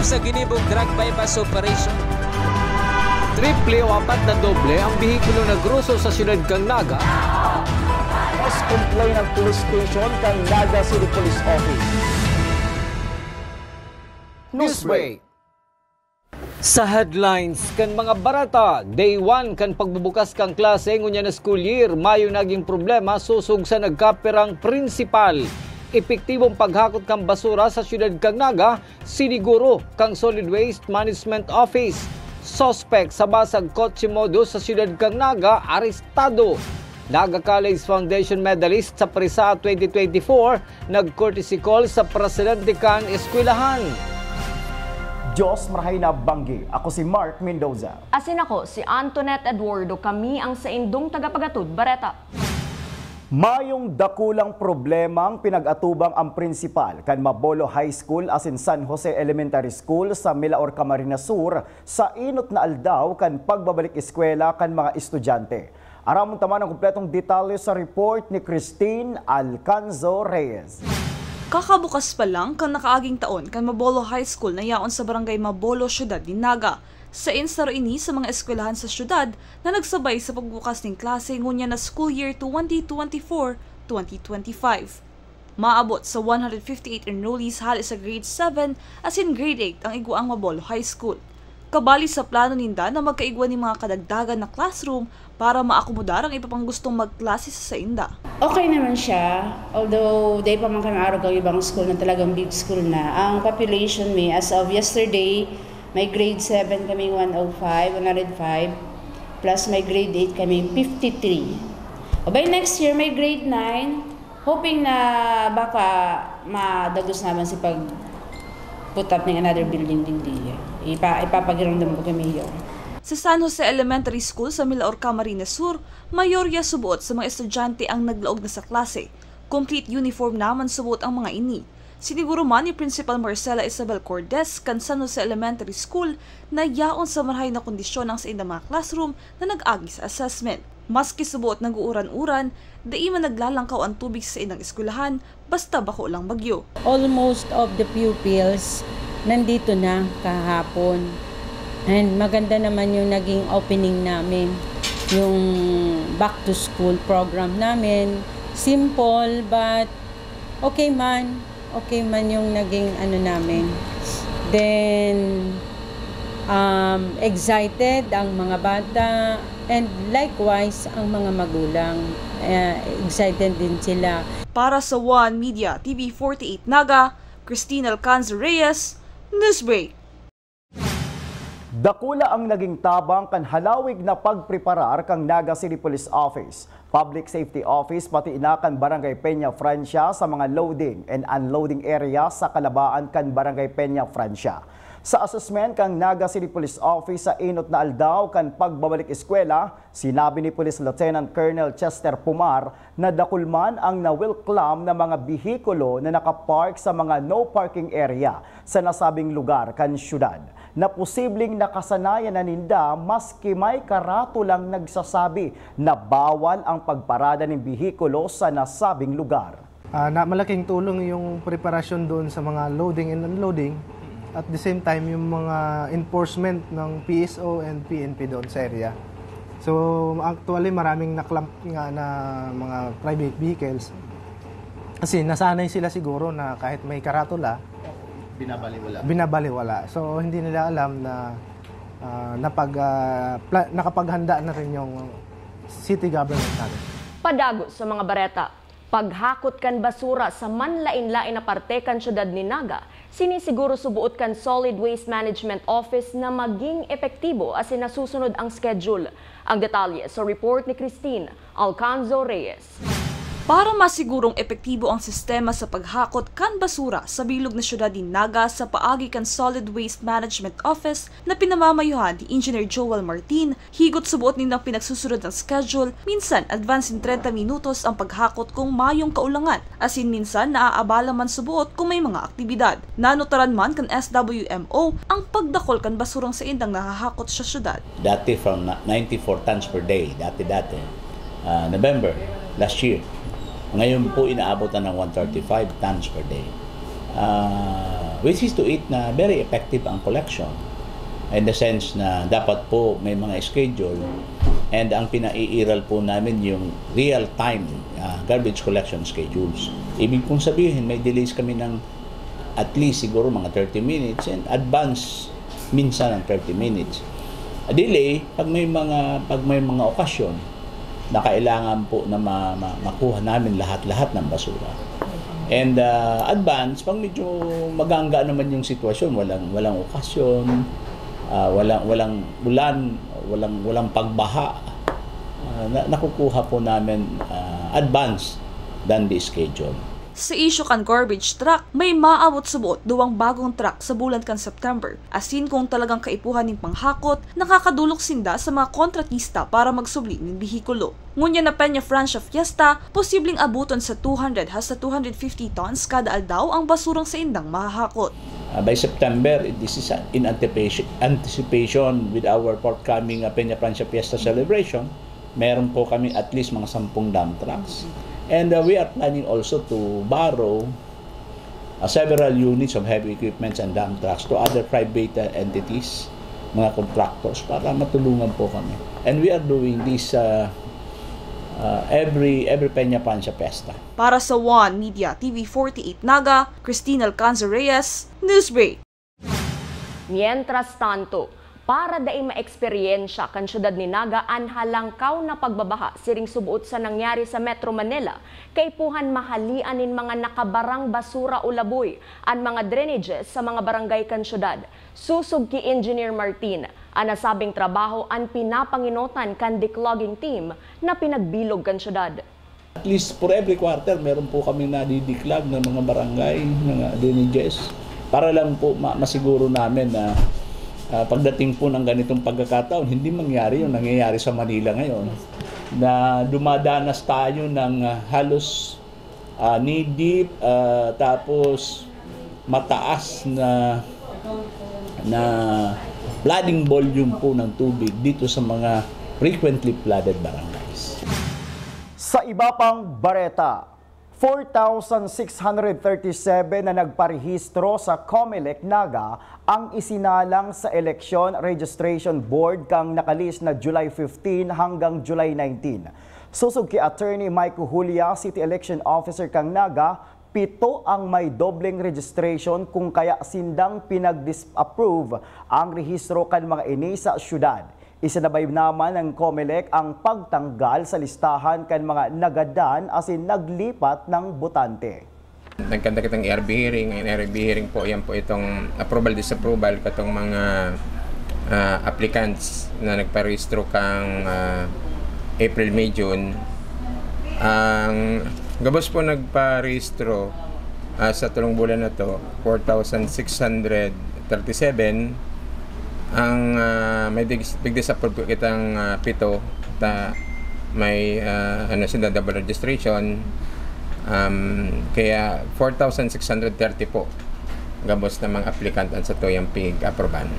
sa ginibong drug bypass operation. Triple o 4 na doble ang bihikulo na gruso sa siyudad kang Naga. Mas complain ang police station kang Naga City Police Office. Newsbreak. Sa headlines kan mga barata, day 1 kan pagbubukas kang klase ngunya na school year, mayo naging problema susug sa nagkapirang prinsipal. Epektibong paghakot kang basura sa siyudad kang Naga, siniguro kang Solid Waste Management Office. Suspect sa basag kotse modo sa siyudad kang Naga, arestado. Naga College Foundation medalist sa PRISA 2024, nag-courtesy call sa presidente kan eskwelahan. Diyos marahay na banggi. Ako si Mark Mendoza. Asin ako si Antoinette Eduardo. Kami ang sa indong tagapagatud, Bareta. Mayong dakulang problemang pinag-atubang ang prinsipal kan Mabolo High School asin San Jose Elementary School sa Milaor, Camarines Sur sa inot na aldaw kan pagbabalik eskwela kan mga estudyante. Aramon taman ang kumpletong detalye sa report ni Christine Alcanzo Reyes. Kakabukas pa lang kan nakaaging taon kan Mabolo High School na yaon sa barangay Mabolo, Syudad ni Naga. Sa insaro ini sa mga eskwelahan sa syudad na nagsabay sa pagbukas ng klase ngunya na school year 2024-2025. Maabot sa 158 enrollees halos sa grade 7 as in grade 8 ang igwaang Mabolo High School. Kabali sa plano ninda na magkaigwa ni mga kadagdagan na classroom para maakomodar ang iba pang gustong magklase sa Sainda. Okay naman siya, although day pa man kami araw ang ibang school na talagang big school na. Ang population may as of yesterday, may grade 7 kami 105, plus may grade 8 kami 53. By next year, may grade 9, hoping na baka madagos naman si pag put up ng another building din diya. Ipapagiramdam ko kami yun. Sa San Jose Elementary School sa Milaor, Camarines Sur, mayorya subuot sa mga estudyante ang naglaog na sa klase. Complete uniform naman subuot ang mga ini. Siniguro man ni Principal Marcela Isabel Cordes kan San Jose Elementary School na yaon sa marahay na kondisyon ang sa inang mga classroom na nag-agi sa assessment. Maski subuot nag-uuran-uran, dai man naglalangkaw ang tubig sa inang eskwelahan basta bako lang bagyo. Almost of the pupils nandito na kahapon. And maganda naman yung naging opening namin, yung back to school program namin. Simple but okay man yung naging ano namin. Then excited ang mga bata and likewise ang mga magulang. Excited din sila. Para sa One Media TV48 Naga, Christine Alcanzo Reyes, Newsbreak. Dakula ang naging tabang kan halawig na pagpreparar kang Naga City Police Office, Public Safety Office pati inakan Barangay Peña Francia sa mga loading and unloading area sa kalabaan kan Barangay Peña Francia. Sa assessment kang Naga City Police Office sa inot na aldaw kan pagbabalik eskwela, sinabi ni Police Lieutenant Colonel Chester Pumar na dakulman ang nawilklam na mga bihikulo na nakapark sa mga no parking area sa nasabing lugar kan syudad, na posibleng nakasanayan na ninda maski may karatulang nagsasabi na bawal ang pagparada ng bihikulo sa nasabing lugar. Malaking tulong yung preparasyon doon sa mga loading and unloading. At the same time, yung mga enforcement ng PSO and PNP doon sa area. So, actually, maraming naklamp nga na mga private vehicles. Kasi nasanay sila siguro na kahit may karatula, binabaliwala. So, hindi nila alam na nakapaghanda na rin yung city government natin. Padago sa mga bareta, paghakot kan basura sa manlain-lain na parte kan syudad ni Naga, sinisiguro subuot kan Solid Waste Management Office na maging epektibo as nasusunod ang schedule. Ang detalye sa report ni Christine Alcanzo Reyes. Para masigurong epektibo ang sistema sa paghakot kan basura sa bilog na syudad ni Naga sa paagi kan Solid Waste Management Office na pinamamayuhan ni Engineer Joel Martin, higot subuot nilang pinagsusunod ng schedule, minsan advance in 30 minutos ang paghakot kung mayong kaulangan, asin minsan naaabala man subuot kung may mga aktibidad. Nanotaran man kan SWMO ang pagdakol kan basurang sa indang nahahakot sa syudad. Dati from 94 tons per day, November last year. Ngayon po inaabot na ng 135 tons per day. which is to it na very effective ang collection. In the sense na dapat po may mga schedule, and ang pinaiiral po namin yung real-time garbage collection schedules. Ibig pong sabihin, may delays kami ng at least siguro mga 30 minutes and advance minsan ng 30 minutes. A delay pag may mga okasyon na kailangan po na makuha namin lahat-lahat ng basura. And advance pag medyo magangga naman yung sitwasyon, walang okasyon, walang ulan, walang pagbaha, nakukuha po namin advance than the schedule. Sa issue kan garbage truck, may maabot subuot 2 bagong truck sa bulan kan September. Asin kung talagang kaipuhan ng panghakot, nakakadulok sinda sa mga kontratista para magsubli ng bihikulo. Ngunya na Peña Francia Fiesta, posibleng abuton sa 200 hasta 250 tons kada aldaw ang basurang sa indang mahahakot. By September, this is in anticipation with our forthcoming Peña Francia Fiesta celebration. Meron po kami at least mga 10 dump trucks. And we are planning also to borrow several units of heavy equipments and dump trucks to other private entities, mga contractors, para matulungan po kami. And we are doing this every Peña Francia Fiesta. Para sa One Media TV48 Naga, Cristina Alcanza Reyes, Newsbreak. Mientras tanto, para dai ma-eksperyensya kan syudad ni Naga an halangkaw na pagbabaha siring subuot sa nangyari sa Metro Manila, kaipuhan mahalian nin mga nakabarang basura o laboy an mga drainages sa mga barangay kan syudad. Susug ki Engineer Martin, ang nasabing trabaho an pinapanginotan kan declogging team na pinagbilog kan syudad. At least for every quarter, meron po kami nadidiklag ng mga barangay, mga drainages, para lang po masiguro namin na pagdating po ng ganitong pagkakataon, hindi mangyari yung nangyayari sa Manila ngayon, na dumadanas tayo ng halos knee-deep, tapos mataas na flooding volume po ng tubig dito sa mga frequently flooded barangays. Sa iba pang bareta, 4,637 na nagparehistro sa COMELEC Naga ang isinalang sa Election Registration Board kang nakalis na July 15 hanggang July 19. Susug kay Attorney Mike Julia, City Election Officer kang Naga, 7 ang may dobleng registration kung kaya sindang pinag-disapprove ang rehistro kan mga ini sa syudad. Isinabay naman ng COMELEC ang pagtanggal sa listahan kan mga nagadan asin naglipat ng botante. Nagkanta kitang ERB hearing. Ang ERB hearing po, yan po itong approval, disapproval katong mga applicants na nagparehistro kang April, May, June. Ang gabos po nagparehistro sa tulong bulan na to, 4,637. Ang may big disapprove kitang 7 may sila double registration, kaya 4,630 po gabos na mga applicant sa tuyang pig-aproban.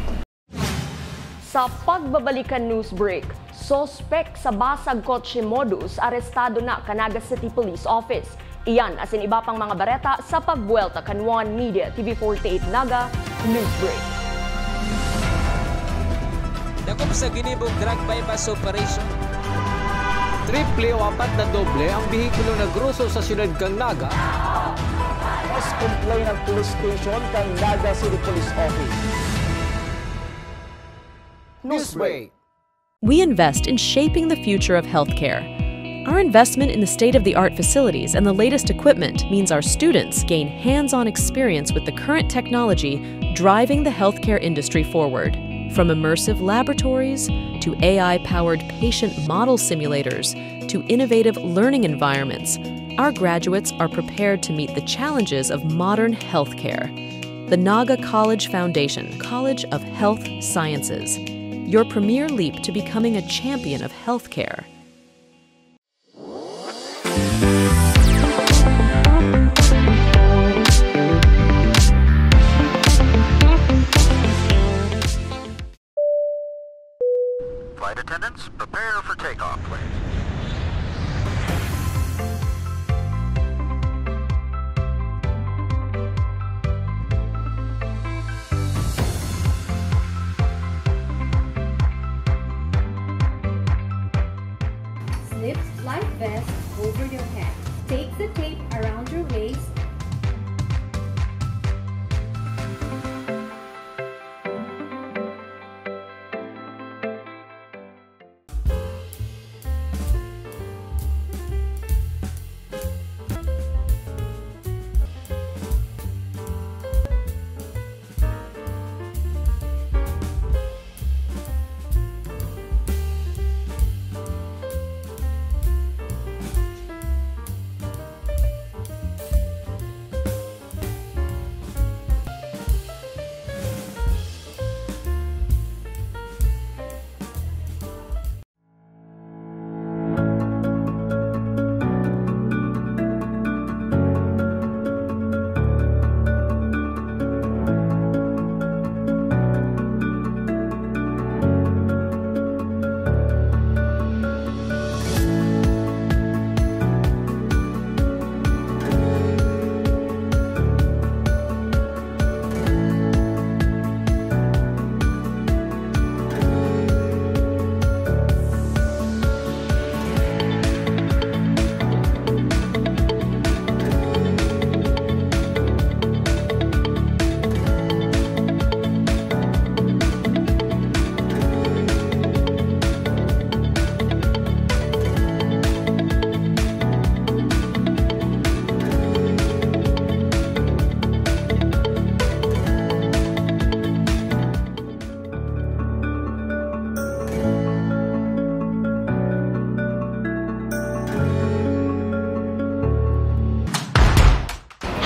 Sa pagbabalikan news break, sospek sa basag kotse modus arestado na Canaga City Police Office. Iyan asin iba pang mga bareta sa pagbuelta kan One Media TV48 Naga News Break. Dakop sa ginibog drug bypass operation. Triple o 4 na doble ang bihikulo na gruso sa syudad kang Naga. Mas complain ng police station kang Naga City Police Office. Newsbreak. We invest in shaping the future of healthcare. Our investment in the state-of-the-art facilities and the latest equipment means our students gain hands-on experience with the current technology driving the healthcare industry forward. From immersive laboratories to AI-powered patient model simulators to innovative learning environments, our graduates are prepared to meet the challenges of modern healthcare. The Naga College Foundation, College of Health Sciences, your premier leap to becoming a champion of healthcare. Flight attendants, prepare for takeoff, please.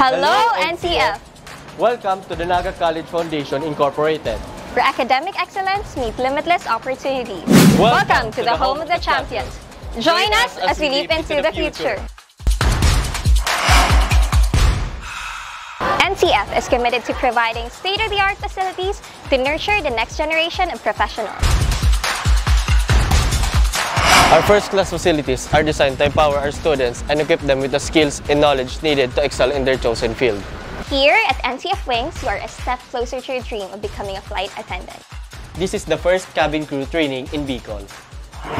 Hello, NCF! Welcome to the Naga College Foundation Incorporated. Where academic excellence meet limitless opportunities. Welcome to the home of the champions. Join us as we leap into the future. NCF is committed to providing state-of-the-art facilities to nurture the next generation of professionals. Our first-class facilities are designed to empower our students and equip them with the skills and knowledge needed to excel in their chosen field. Here at NCF Wings, you are a step closer to your dream of becoming a flight attendant. This is the first cabin crew training in Bicol.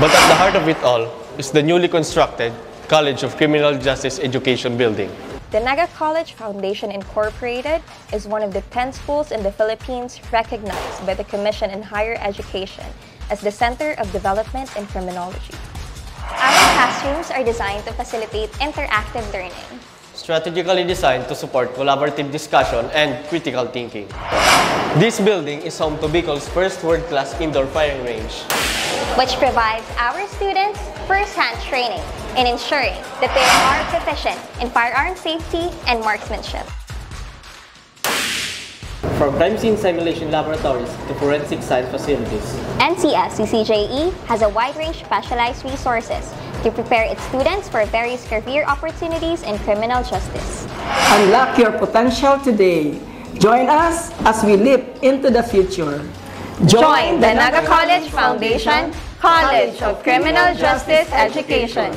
But at the heart of it all is the newly constructed College of Criminal Justice Education building. The Naga College Foundation Incorporated is one of the 10 schools in the Philippines recognized by the Commission on Higher Education as the Center of Development in Criminology. Our classrooms are designed to facilitate interactive learning. Strategically designed to support collaborative discussion and critical thinking. This building is home to Bicol's first world-class indoor firing range, which provides our students first-hand training in ensuring that they are proficient in firearm safety and marksmanship. From crime scene simulation laboratories to forensic science facilities, NCF CCJE has a wide range of specialized resources to prepare its students for various career opportunities in criminal justice. Unlock your potential today. Join us as we leap into the future. Join the Naga College Foundation College of Criminal Justice Education.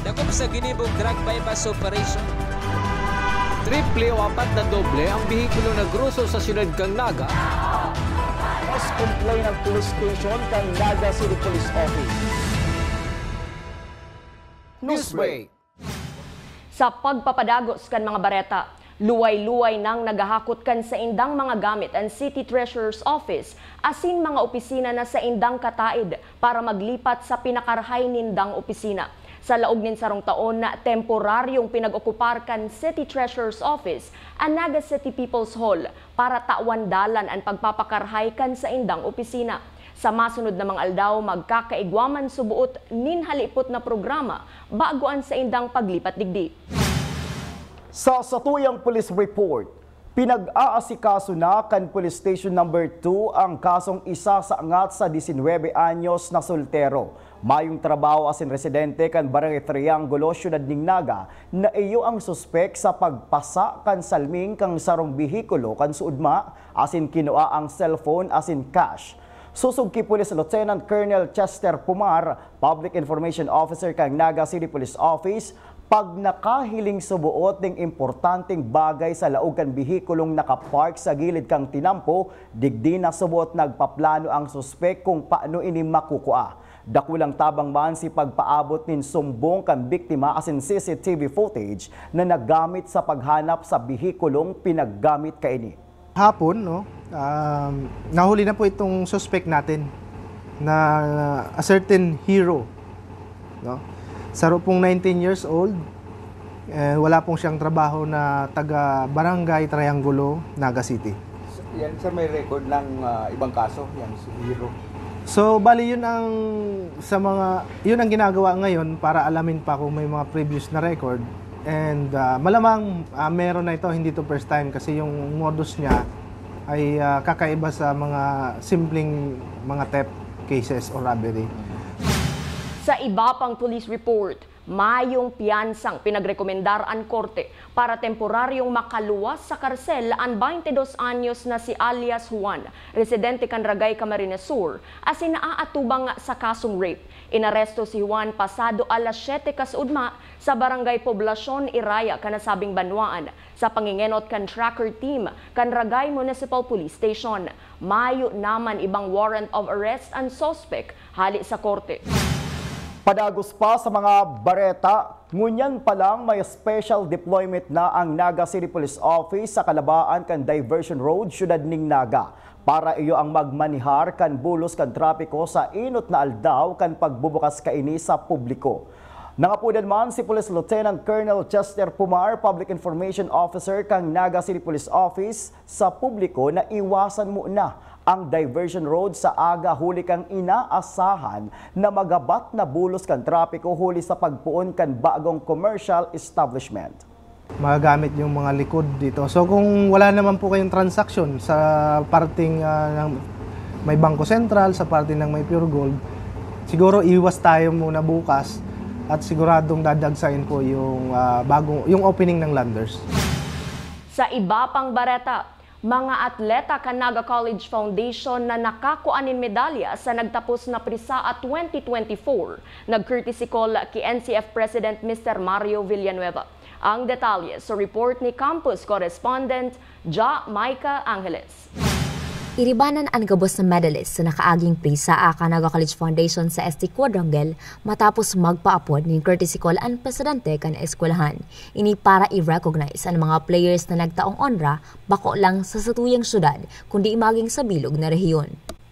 Dakop sa ginibong drug bypass operation. Triple o 4 na doble ang bihikulo na gruso sa siyudad kang Naga. Mas complain ng police station kang Naga City Police Office. Newsbreak. Sa pagpapadagos kan mga bareta, luway-luway nang nagahakot kan sa indang mga gamit ang City Treasurer's Office asin mga opisina na sa indang kataid para maglipat sa pinakarahay nindang opisina. Sa laog nin sarong taon na temporaryong pinag-okupar kan City Treasurer's Office ang Naga City People's Hall para tawandalan ang pagpapakarhay kan sa indang opisina. Sa masunod na mga aldaw, magkakaigwaman subuot nin halipot na programa bagoan sa indang paglipat digdi. Sa satuyang police report, pinag-aasikaso na kan Police Station No. 2 ang kasong isa sa angat sa 19 anyos na soltero. Mayong trabaho asin residente kan Barangay Triangulo, Siyudad ning Naga, na iyo ang suspek sa pagpasa kan salming kang sarong bihikulo kan suudma asin kinua ang cellphone asin cash. Susog ki Police Lieutenant Colonel Chester Pumar, Public Information Officer kang Naga City Police Office, pag nakahiling subuot ng importanteng bagay sa laog kan bihikulong nakapark sa gilid kang tinampo, digdi na subuot nagpaplano ang suspek kung paano ini makukua. Dakulang tabang man si pagpaabot nin sumbong kan biktima asin CCTV footage na nagamit sa paghanap sa bihikulong pinaggamit kaini. Hapon, no, nahuli na po itong suspect natin na a certain hero. No? Saro pong 19 years old, wala pong siyang trabaho na taga Barangay Triangulo, Naga City. Yan sir, may record ng ibang kaso, yan si hero. So, bali yun ang yun ang ginagawa ngayon para alamin pa kung may mga previous na record. And malamang meron na ito, hindi to first time kasi yung modus niya ay kakaiba sa mga simpleng mga theft cases or robbery. Sa iba pang police report, mayong piyansang pinagrekomendar ang korte para temporaryong makaluwas sa karsel ang 22 anyos na si alias Juan, residente kan Ragay, Camarines Sur, asin naaatubang sa kasong rape. Inaresto si Juan pasado alas 7 kasudma sa Barangay Poblasyon Iraya, kanasabing Banwaan, sa pangingenot kan tracker team kan Ragay Municipal Police Station. Mayo naman ibang warrant of arrest ang suspect hali sa korte. Padagos pa sa mga bareta, ngunyan pa lang may special deployment na ang Naga City Police Office sa Kalabaan kan Diversion Road, Syudad ning Naga. Para iyo ang magmanihar kan bulos kan trapiko sa inot na aldaw kan pagbubukas kaini sa publiko. Nangapudan man si Police Lieutenant Colonel Chester Pumar, Public Information Officer kang Naga City Police Office, sa publiko na iwasan muna ang diversion road sa aga huli kang inaasahan na magabat na bulos kan trapiko huli sa pagpuon kan bagong commercial establishment. Magagamit yung mga likod dito. So kung wala naman po kayong transaction sa parting may Bangko Sentral, sa parting ng may Pure Gold, siguro iwas tayo muna bukas at siguradong dadagsain po yung yung opening ng Landers. Sa iba pang bareta, mga atleta kan Naga College Foundation na nakakuanin medalya sa nagtapos na PRISAA 2024, nag-courtesy call kay NCF President Mr. Mario Villanueva. Ang detalye sa report ni Campus Correspondent Ja Maika Angeles. Iribanan ang gabos na medalist sa nakaaging PRISAA kan Naga College Foundation sa ST Quadrangle matapos magpaapod ng courtesy call ang presidente kan eskwelahan. Ini para i-recognize ang mga players na nagtaong honra bako lang sa satuyang syudad kundi maging sa bilog na rehiyon.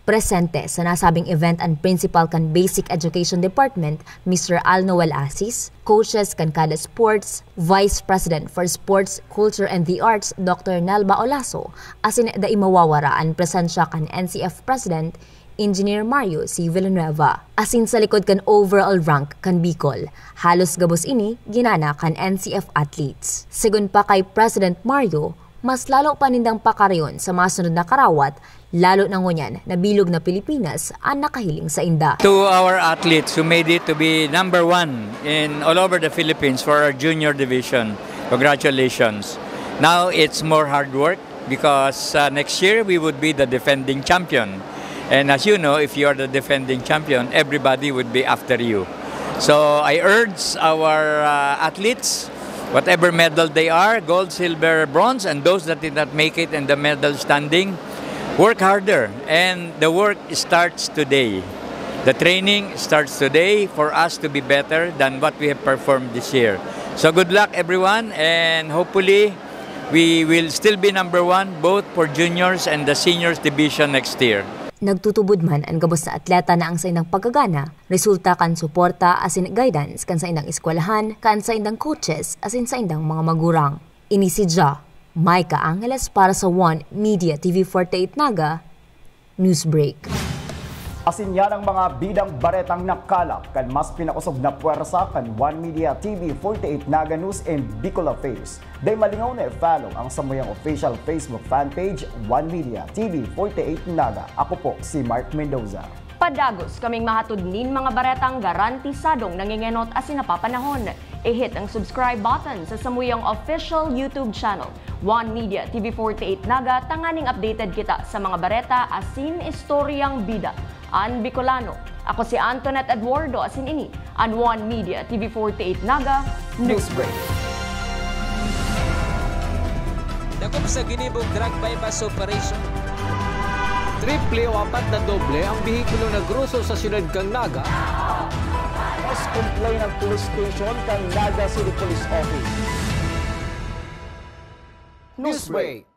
Presente sa nasabing event ang Principal kan Basic Education Department, Mr. Al Noel Asis, coaches kan kada sports, Vice President for Sports, Culture and the Arts, Dr. Nelba Olaso, asin da imawawara ang presensya kan NCF President, Engineer Mario C. Villanueva. Asin sa likod kan overall rank kan Bicol, halos gabos ini ginana kan NCF athletes. Sigun pa kay President Mario, mas lalo panindang pakaryon sa masunod na karawat, lalo na ngunyan na bilog na Pilipinas ang nakahiling sa inda. To our athletes who made it to be number 1 in all over the Philippines for our junior division, congratulations. Now it's more hard work because next year we would be the defending champion. And as you know, if you are the defending champion, everybody would be after you. So I urge our athletes, whatever medal they are, gold, silver, bronze, and those that did not make it in the medal standing, work harder. And the work starts today. The training starts today for us to be better than what we have performed this year. So good luck everyone, and hopefully we will still be number 1 both for juniors and the seniors division next year. Nagtutubod man ang gabos na atleta na ang sa indang pagkagana, resulta kan suporta asin guidance kan sa indang eskwelahan, kan sa indang coaches asin sa indang mga magurang. Ini si Ja Maika Angeles para sa One Media TV 48 Naga Newsbreak. Asin yan ang mga bidang baretang nakalap kan mas pinakusog na puwersa kan One Media TV 48 Naga News and Bicol Affairs. Day malingaw na i-follow ang samuyang official Facebook fanpage One Media TV 48 Naga. Ako po si Mark Mendoza. Padagos kaming mahatod nin mga baretang garantisadong nangingenot asin napapanahon. I-hit ang subscribe button sa samuyang official YouTube channel One Media TV 48 Naga, tanganing updated kita sa mga bareta asin istoryang bida an Bicolano. Ako si Antoinette Eduardo asin ini an One Media TV 48 Naga Newsbreak. Dakop sa ginibog drug bypass operation. Triple o 4 na doble ang bihikulo na gruso sa siyudad kang Naga. Mas complain ng police station kang Naga City Police Office. Newsbreak.